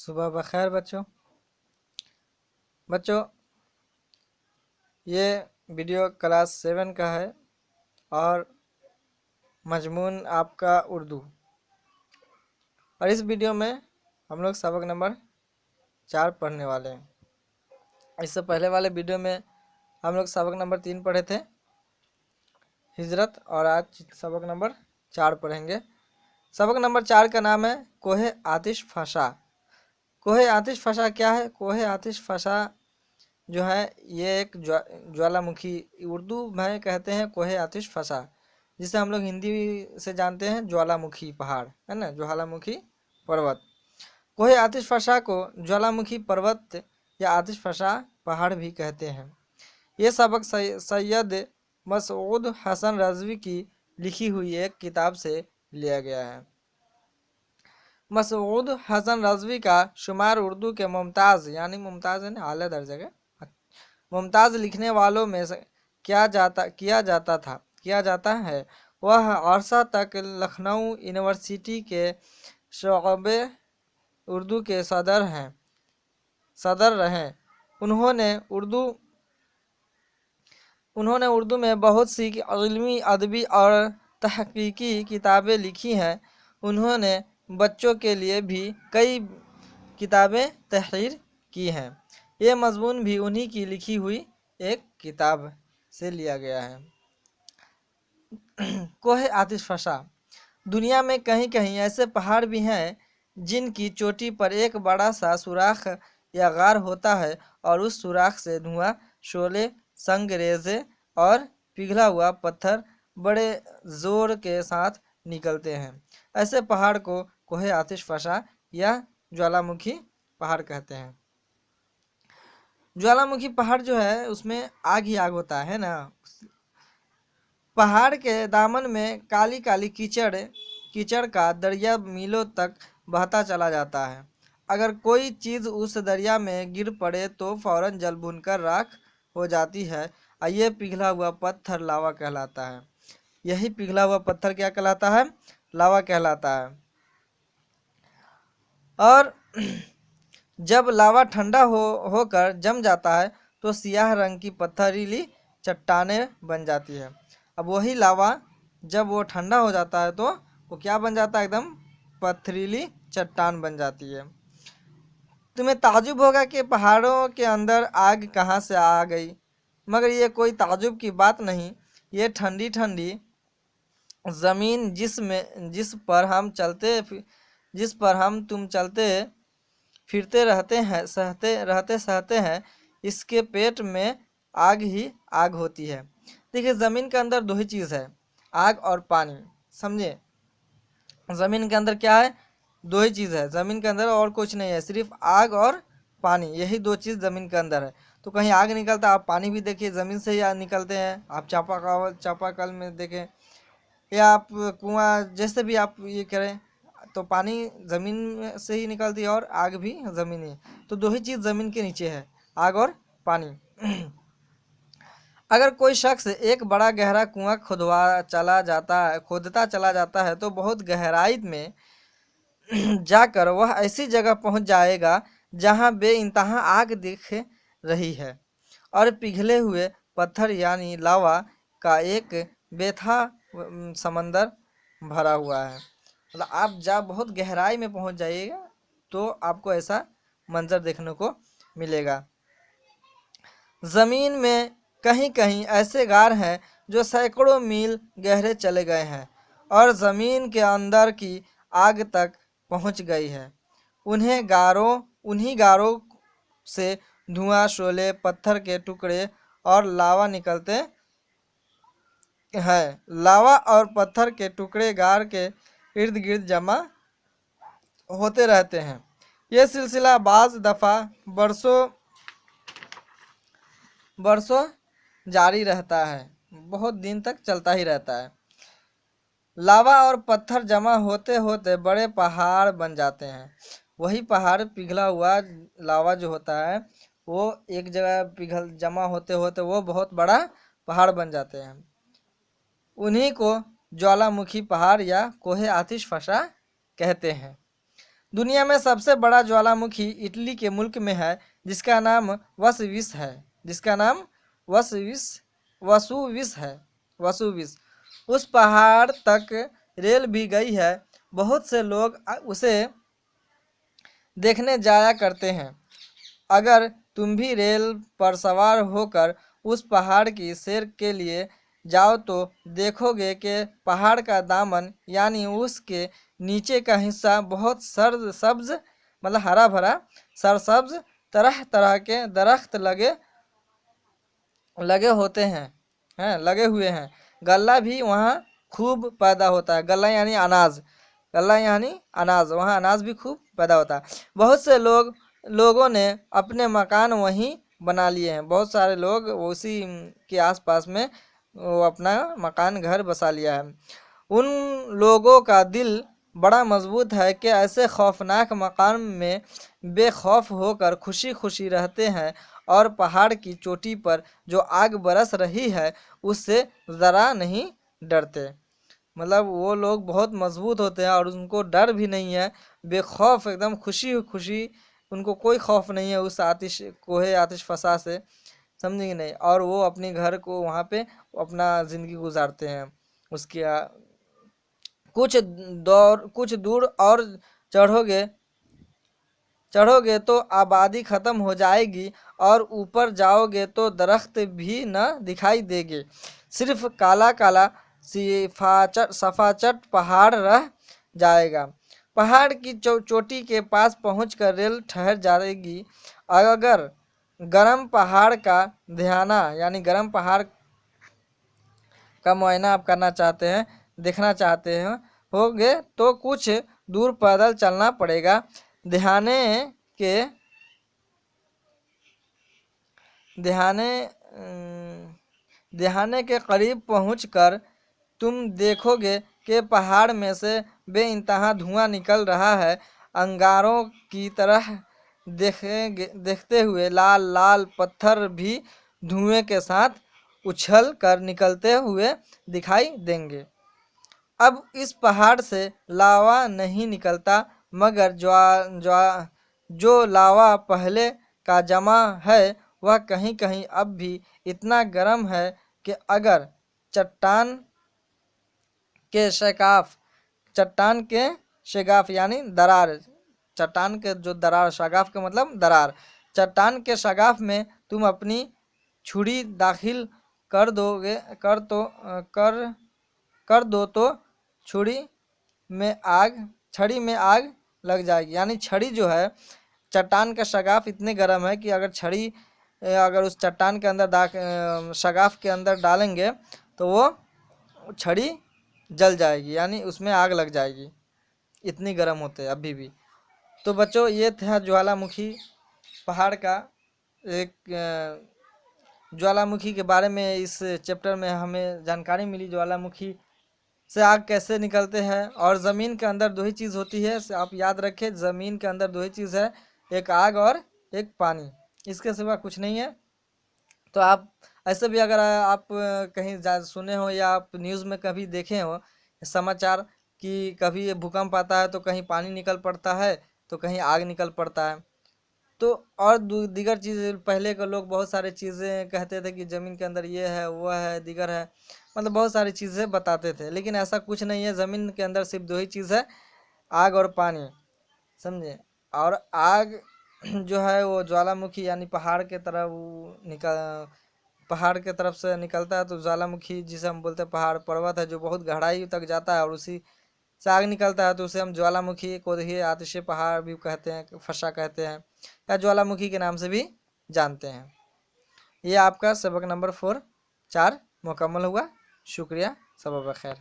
सुबह बखैर बच्चों ये वीडियो क्लास 7 का है और मजमून आपका उर्दू। और इस वीडियो में हम लोग सबक नंबर 4 पढ़ने वाले हैं। इससे पहले वाले वीडियो में हम लोग सबक नंबर 3 पढ़े थे हिजरत, और आज सबक नंबर 4 पढ़ेंगे। सबक नंबर 4 का नाम है कोहे आतिश फशा। कोहे आतिश फशा क्या है? कोहे आतिश फशा जो है ये एक ज्वालामुखी, उर्दू में कहते हैं कोहे आतिश फशा, जिसे हम लोग हिंदी से जानते हैं ज्वालामुखी पहाड़, है ना, ज्वालामुखी पर्वत। कोहे आतिश फशा को ज्वालामुखी पर्वत या आतिश फशा पहाड़ भी कहते हैं। ये सबक सैयद मसऊद हसन रज़वी की लिखी हुई एक किताब से लिया गया है। मसऊद हसन रज़वी का शुमार उर्दू के मुमताज़, यानी मुमताज़ है ना, आला दर्जे के मुमताज़ लिखने वालों में से किया जाता है। वह अरसा तक लखनऊ यूनिवर्सिटी के शोबे उर्दू के सदर रहे। उन्होंने उर्दू में बहुत सी इल्मी, अदबी और तहकीकी किताबें लिखी हैं। उन्होंने बच्चों के लिए भी कई किताबें तहरीर की हैं। ये मजमून भी उन्हीं की लिखी हुई एक किताब से लिया गया है। कोहे आतिश फशा। दुनिया में कहीं कहीं ऐसे पहाड़ भी हैं जिनकी चोटी पर एक बड़ा सा सुराख या गार होता है और उस सुराख से धुआं, शोले, संगरेजे और पिघला हुआ पत्थर बड़े जोर के साथ निकलते हैं। ऐसे पहाड़ को कोहे आतिश फशा या ज्वालामुखी पहाड़ कहते हैं। ज्वालामुखी पहाड़ जो है उसमें आग ही आग होता है ना। पहाड़ के दामन में काली काली कीचड़ का दरिया मीलों तक बहता चला जाता है। अगर कोई चीज़ उस दरिया में गिर पड़े तो फौरन जल भुनकर राख हो जाती है। ये पिघला हुआ पत्थर लावा कहलाता है। यही पिघला हुआ पत्थर क्या कहलाता है? लावा कहलाता है। और जब लावा ठंडा होकर जम जाता है तो सियाह रंग की पत्थरीली चट्टानें बन जाती है। अब वही लावा जब वो ठंडा हो जाता है तो वो क्या बन जाता है? एकदम पथरीली चट्टान बन जाती है। तुम्हें ताजुब होगा कि पहाड़ों के अंदर आग कहाँ से आ गई, मगर ये कोई ताजुब की बात नहीं। ये ठंडी ठंडी ज़मीन जिस पर हम तुम चलते फिरते सहते हैं, इसके पेट में आग ही आग होती है। देखिए, ज़मीन के अंदर दो ही चीज़ है, आग और पानी। समझे? ज़मीन के अंदर क्या है? दो ही चीज़ है ज़मीन के अंदर, और कुछ नहीं है, सिर्फ आग और पानी। यही दो चीज़ ज़मीन के अंदर है। तो कहीं आग निकलता है, आप पानी भी देखिए ज़मीन से ही निकलते हैं। आप चापाकल में देखें या आप कुआं, जैसे भी आप ये करें, तो पानी ज़मीन से ही निकलती है और आग भी ज़मीन ही। तो दो ही चीज़ ज़मीन के नीचे है, आग और पानी। अगर कोई शख्स एक बड़ा गहरा कुआं खोदता चला जाता है तो बहुत गहराई में जाकर वह ऐसी जगह पहुंच जाएगा जहां बेइंतहा आग दिख रही है और पिघले हुए पत्थर यानी लावा का एक बेथा समंदर भरा हुआ है। मतलब आप जब बहुत गहराई में पहुंच जाइएगा तो आपको ऐसा मंजर देखने को मिलेगा। ज़मीन में कहीं कहीं ऐसे गार हैं जो सैकड़ों मील गहरे चले गए हैं और ज़मीन के अंदर की आग तक पहुंच गई है। उन्हीं गारों से धुआं, शोले, पत्थर के टुकड़े और लावा निकलते हैं। लावा और पत्थर के टुकड़े गार के इर्द गिर्द जमा होते रहते हैं। यह सिलसिला बाज़ दफ़ा बरसों जारी रहता है, बहुत दिन तक चलता ही रहता है। लावा और पत्थर जमा होते होते बड़े पहाड़ बन जाते हैं। वही पहाड़ पिघला हुआ लावा जो होता है वो एक जगह जमा होते होते वो बहुत बड़ा पहाड़ बन जाते हैं। उन्हीं को ज्वालामुखी पहाड़ या कोहे आतिश फशा कहते हैं। दुनिया में सबसे बड़ा ज्वालामुखी इटली के मुल्क में है, जिसका नाम वसुविस है। जिसका नाम वसुविस है। वसुविस। उस पहाड़ तक रेल भी गई है। बहुत से लोग उसे देखने जाया करते हैं। अगर तुम भी रेल पर सवार होकर उस पहाड़ की सैर के लिए जाओ तो देखोगे कि पहाड़ का दामन यानी उसके नीचे का हिस्सा बहुत सर्द सब्ज मतलब हरा भरा सरसब्ज, तरह तरह के दरख्त लगे होते हैं लगे हुए हैं। गल्ला भी वहाँ खूब पैदा होता है। गल्ला यानी अनाज। गल्ला यानी अनाज, वहाँ अनाज भी खूब पैदा होता है। बहुत से लोगों ने अपने मकान वहीं बना लिए हैं। बहुत सारे लोग उसी के आसपास में वो अपना मकान घर बसा लिया है। उन लोगों का दिल बड़ा मजबूत है कि ऐसे खौफनाक मकान में बेखौफ होकर खुशी खुशी रहते हैं और पहाड़ की चोटी पर जो आग बरस रही है उससे ज़रा नहीं डरते। मतलब वो लोग बहुत मजबूत होते हैं और उनको डर भी नहीं है, बेखौफ एकदम खुशी खुशी, उनको कोई खौफ नहीं है उस आतिश फसा से, समझेंगे नहीं। और वो अपने घर को वहाँ पे अपना ज़िंदगी गुजारते हैं। उसके कुछ दूर और चढ़ोगे तो आबादी ख़त्म हो जाएगी और ऊपर जाओगे तो दरख्त भी न दिखाई देंगे। सिर्फ काला काला सफाचट पहाड़ रह जाएगा। पहाड़ की चोटी के पास पहुंचकर रेल ठहर जाएगी। अगर गर्म पहाड़ का ध्याना यानी गर्म पहाड़ का मुआयना आप करना चाहते हैं, देखना चाहते हैं होगे तो कुछ दूर पैदल चलना पड़ेगा। ध्याने के ध्याने के करीब पहुंचकर तुम देखोगे कि पहाड़ में से बेइंतहा धुआं निकल रहा है। अंगारों की तरह देखते हुए लाल लाल पत्थर भी धुएं के साथ उछल कर निकलते हुए दिखाई देंगे। अब इस पहाड़ से लावा नहीं निकलता, मगर जो लावा पहले का जमा है वह कहीं कहीं अब भी इतना गर्म है कि अगर चट्टान के शगाफ यानी दरार, चट्टान के जो दरार, शगाफ का मतलब दरार, चट्टान के शगाफ में तुम अपनी छुरी दाखिल कर दो तो छड़ी में आग लग जाएगी। यानी छड़ी जो है, चट्टान का शगाफ इतने गर्म है कि अगर उस चट्टान के अंदर शगाफ के अंदर डालेंगे तो वो छड़ी जल जाएगी, यानी उसमें आग लग जाएगी, इतनी गर्म होते हैं अभी भी। तो बच्चों, ये था ज्वालामुखी पहाड़ का एक ज्वालामुखी के बारे में इस चैप्टर में हमें जानकारी मिली। ज्वालामुखी से आग कैसे निकलते हैं, और ज़मीन के अंदर दो ही चीज़ होती है, आप याद रखें, ज़मीन के अंदर दो ही चीज़ है, एक आग और एक पानी, इसके सिवा कुछ नहीं है। तो आप ऐसे भी अगर आप कहीं सुने हो या आप न्यूज़ में कभी देखे हो समाचार कि कभी भूकंप आता है तो कहीं पानी निकल पड़ता है तो कहीं आग निकल पड़ता है। तो और दीगर चीज़, पहले के लोग बहुत सारी चीज़ें कहते थे कि ज़मीन के अंदर ये है वो है दीगर है, मतलब बहुत सारी चीज़ें बताते थे, लेकिन ऐसा कुछ नहीं है। ज़मीन के अंदर सिर्फ दो ही चीज़ है, आग और पानी, समझे। और आग जो है वो ज्वालामुखी यानी पहाड़ के तरफ से निकलता है। तो ज्वालामुखी जिसे हम बोलते हैं पहाड़ पर्वत है जो बहुत गहराई तक जाता है और उसी से आग निकलता है, तो उसे हम ज्वालामुखी को ही आतिशी पहाड़ भी कहते हैं, फशा कहते हैं, या ज्वालामुखी के नाम से भी जानते हैं। ये आपका सबक नंबर 4 मुकम्मल हुआ। शुक्रिया, सबब खैर।